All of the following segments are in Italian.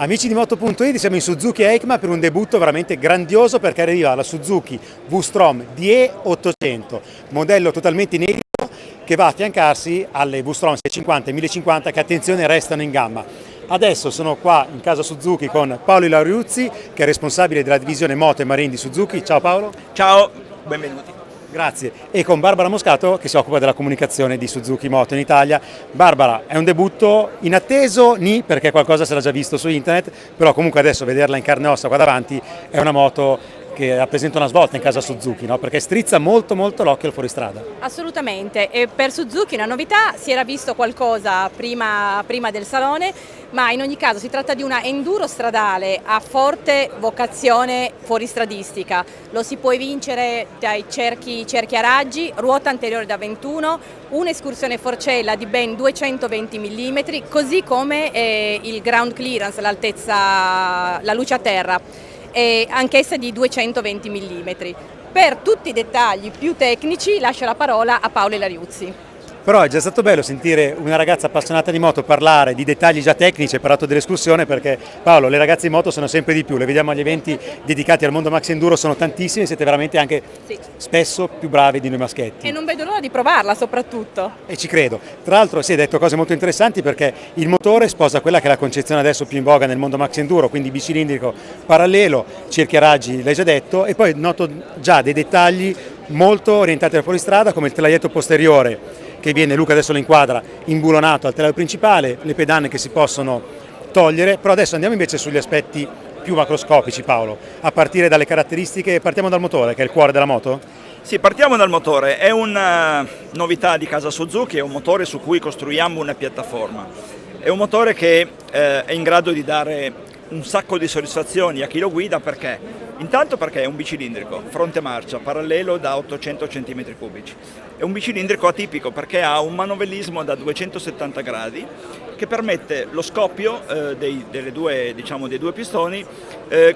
Amici di Moto.it, siamo in Suzuki EICMA per un debutto veramente grandioso perché arriva la Suzuki V-Strom DE 800, modello totalmente inedito che va a affiancarsi alle V-Strom 650 e 1050 che, attenzione, restano in gamma. Adesso sono qua in casa Suzuki con Paolo Ilariuzzi, che è responsabile della divisione Moto e Marine di Suzuki. Ciao Paolo. Ciao, benvenuti. Grazie. E con Barbara Moscato, che si occupa della comunicazione di Suzuki Moto in Italia. Barbara, è un debutto inatteso, perché qualcosa si era già visto su internet, però comunque adesso vederla in carne e ossa qua davanti è una moto che rappresenta una svolta in casa Suzuki, no? Perché strizza molto l'occhio al fuoristrada. Assolutamente, e per Suzuki una novità, si era visto qualcosa prima del salone, ma in ogni caso si tratta di una enduro stradale a forte vocazione fuoristradistica. Lo si può vincere dai cerchi a raggi, ruota anteriore da 21, un'escursione forcella di ben 220 mm, così come il ground clearance, l'altezza, la luce a terra, anch'essa di 220 mm. Per tutti i dettagli più tecnici lascio la parola a Paolo Ilariuzzi. Però è già stato bello sentire una ragazza appassionata di moto parlare di dettagli già tecnici. Hai parlato dell'escursione perché, Paolo, le ragazze in moto sono sempre di più, le vediamo agli eventi dedicati al mondo Max Enduro, sono tantissime, siete veramente anche spesso più bravi di noi maschietti. E non vedo l'ora di provarla soprattutto. E ci credo. Tra l'altro si è detto cose molto interessanti perché il motore sposa quella che è la concezione adesso più in voga nel mondo Max Enduro, quindi bicilindrico parallelo, cerchi a raggi, l'hai già detto, e poi noto già dei dettagli molto orientati al fuoristrada, come il telaietto posteriore che viene, Luca adesso lo inquadra, imbulonato al telaio principale, le pedane che si possono togliere. Però adesso andiamo invece sugli aspetti più macroscopici, Paolo, a partire dalle caratteristiche. Partiamo dal motore, che è il cuore della moto? Sì, partiamo dal motore. È una novità di casa Suzuki, è un motore su cui costruiamo una piattaforma. È un motore che è in grado di dare un sacco di soddisfazioni a chi lo guida. Perché? Intanto perché è un bicilindrico, fronte marcia, parallelo da 800 cm3. È un bicilindrico atipico perché ha un manovellismo da 270 gradi che permette lo scoppio dei due pistoni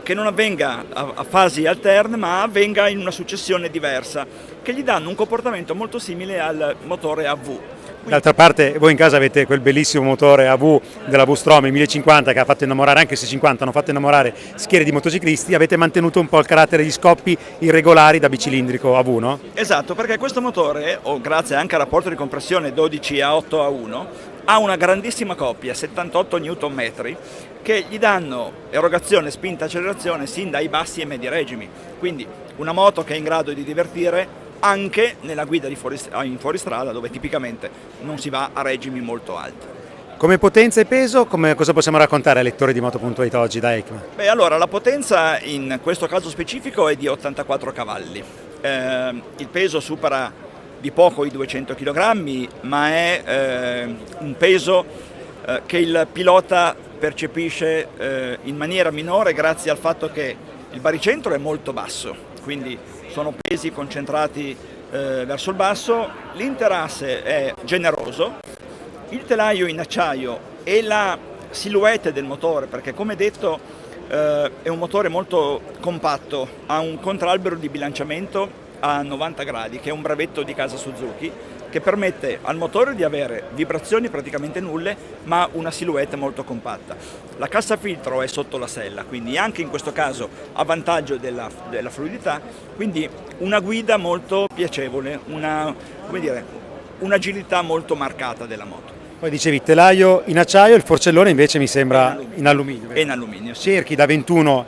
che non avvenga a fasi alterne, ma avvenga in una successione diversa, che gli danno un comportamento molto simile al motore AV. D'altra parte voi in casa avete quel bellissimo motore AV della V-Strom 1050 che ha fatto innamorare, anche se 50 hanno fatto innamorare schiere di motociclisti. Avete mantenuto un po' il carattere di scoppi irregolari da bicilindrico AV, no? Esatto, perché questo motore, grazie anche al rapporto di compressione 12 a 8 a 1, ha una grandissima coppia, 78 Nm, che gli danno erogazione, spinta, accelerazione sin dai bassi e medi regimi. Quindi una moto che è in grado di divertire anche nella guida in fuoristrada, dove tipicamente non si va a regimi molto alti. Come potenza e peso, cosa possiamo raccontare ai lettori di Moto.it oggi da EICMA? Beh, allora, la potenza in questo caso specifico è di 84 cavalli. Il peso supera di poco i 200 kg, ma è un peso che il pilota percepisce in maniera minore grazie al fatto che il baricentro è molto basso, quindi sono pesi concentrati verso il basso, l'interasse è generoso, il telaio in acciaio e la silhouette del motore, perché come detto è un motore molto compatto, ha un contralbero di bilanciamento a 90 gradi, che è un brevetto di casa Suzuki, che permette al motore di avere vibrazioni praticamente nulle, ma una silhouette molto compatta. La cassa filtro è sotto la sella, quindi anche in questo caso a vantaggio della fluidità, quindi una guida molto piacevole, un'agilità molto marcata della moto. Poi dicevi telaio in acciaio, il forcellone invece mi sembra in alluminio. È in alluminio, sì. Cerchi da 21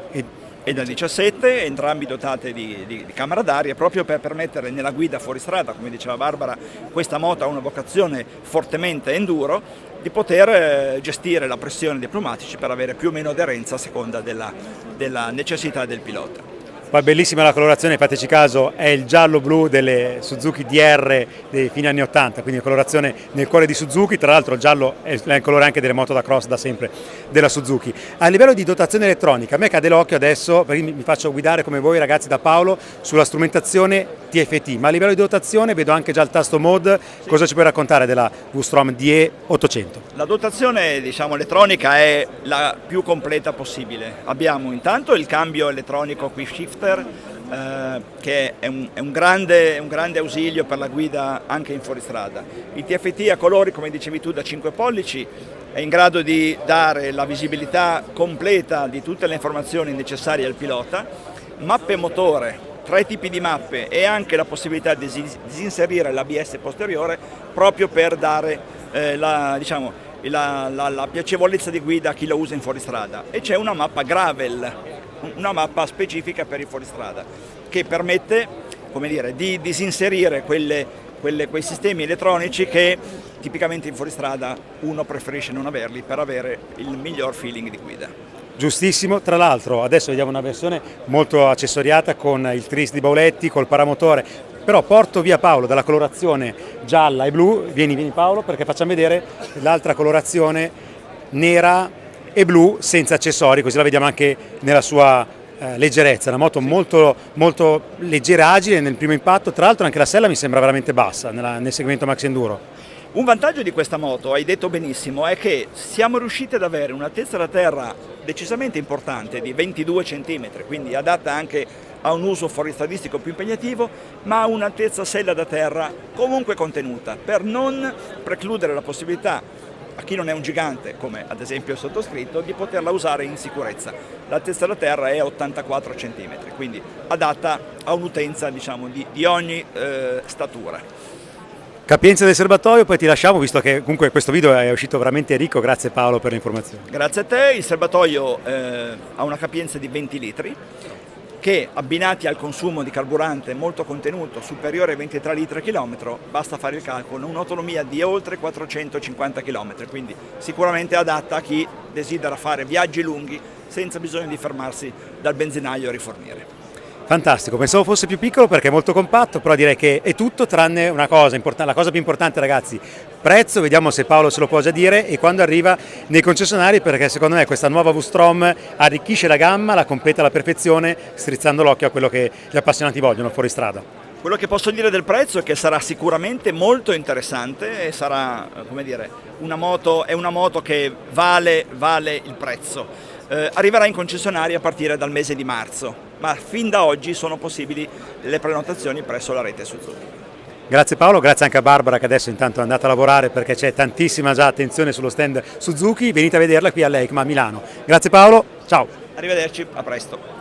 e da 17, entrambi dotati di camera d'aria, proprio per permettere nella guida fuoristrada, come diceva Barbara, questa moto ha una vocazione fortemente enduro, di poter gestire la pressione dei pneumatici per avere più o meno aderenza a seconda della necessità del pilota. Poi bellissima la colorazione, fateci caso, è il giallo-blu delle Suzuki DR dei fine anni 80, quindi colorazione nel cuore di Suzuki. Tra l'altro il giallo è il colore anche delle moto da cross da sempre della Suzuki. A livello di dotazione elettronica, a me cade l'occhio adesso, perché mi faccio guidare come voi ragazzi da Paolo, sulla strumentazione TFT, ma a livello di dotazione vedo anche già il tasto mode. Sì. Cosa ci puoi raccontare della V-Strom DE 800? La dotazione elettronica è la più completa possibile. Abbiamo intanto il cambio elettronico Quick Shifter, che è un grande ausilio per la guida anche in fuoristrada. Il TFT a colori, come dicevi tu, da 5 pollici, è in grado di dare la visibilità completa di tutte le informazioni necessarie al pilota, mappe motore, 3 tipi di mappe e anche la possibilità di disinserire l'ABS posteriore proprio per dare la piacevolezza di guida a chi lo usa in fuoristrada. E c'è una mappa gravel, una mappa specifica per il fuoristrada, che permette, come dire, di disinserire quei sistemi elettronici che tipicamente in fuoristrada uno preferisce non averli per avere il miglior feeling di guida. Giustissimo, tra l'altro adesso vediamo una versione molto accessoriata con il tris di bauletti, col paramotore, però porto via Paolo dalla colorazione gialla e blu, vieni Paolo perché facciamo vedere l'altra colorazione nera e blu senza accessori, così la vediamo anche nella sua leggerezza, una moto molto, molto leggera, agile nel primo impatto, tra l'altro anche la sella mi sembra veramente bassa nel segmento Max Enduro. Un vantaggio di questa moto, hai detto benissimo, è che siamo riusciti ad avere un'altezza da terra decisamente importante di 22 cm, quindi adatta anche a un uso fuoristradistico più impegnativo, ma a un'altezza sella da terra comunque contenuta, per non precludere la possibilità a chi non è un gigante, come ad esempio il sottoscritto, di poterla usare in sicurezza. L'altezza da terra è 84 cm, quindi adatta a un'utenza di ogni statura. Capienza del serbatoio, poi ti lasciamo visto che comunque questo video è uscito veramente ricco, grazie Paolo per le informazioni. Grazie a te, il serbatoio ha una capienza di 20 litri che abbinati al consumo di carburante molto contenuto, superiore ai 23 litri a chilometro, basta fare il calcolo, un'autonomia di oltre 450 km, quindi sicuramente adatta a chi desidera fare viaggi lunghi senza bisogno di fermarsi dal benzinaio a rifornire. Fantastico, pensavo fosse più piccolo perché è molto compatto, però direi che è tutto tranne una cosa importante, la cosa più importante ragazzi, prezzo, vediamo se Paolo ce lo può già dire e quando arriva nei concessionari, perché secondo me questa nuova V-Strom arricchisce la gamma, la completa alla perfezione, strizzando l'occhio a quello che gli appassionati vogliono fuori strada. Quello che posso dire del prezzo è che sarà sicuramente molto interessante e sarà, come dire, una moto che vale il prezzo. Arriverà in concessionaria a partire dal mese di marzo, ma fin da oggi sono possibili le prenotazioni presso la rete Suzuki. Grazie Paolo, grazie anche a Barbara che adesso intanto è andata a lavorare perché c'è tantissima già attenzione sullo stand Suzuki, venite a vederla qui all'EICMA a Milano. Grazie Paolo, ciao! Arrivederci, a presto!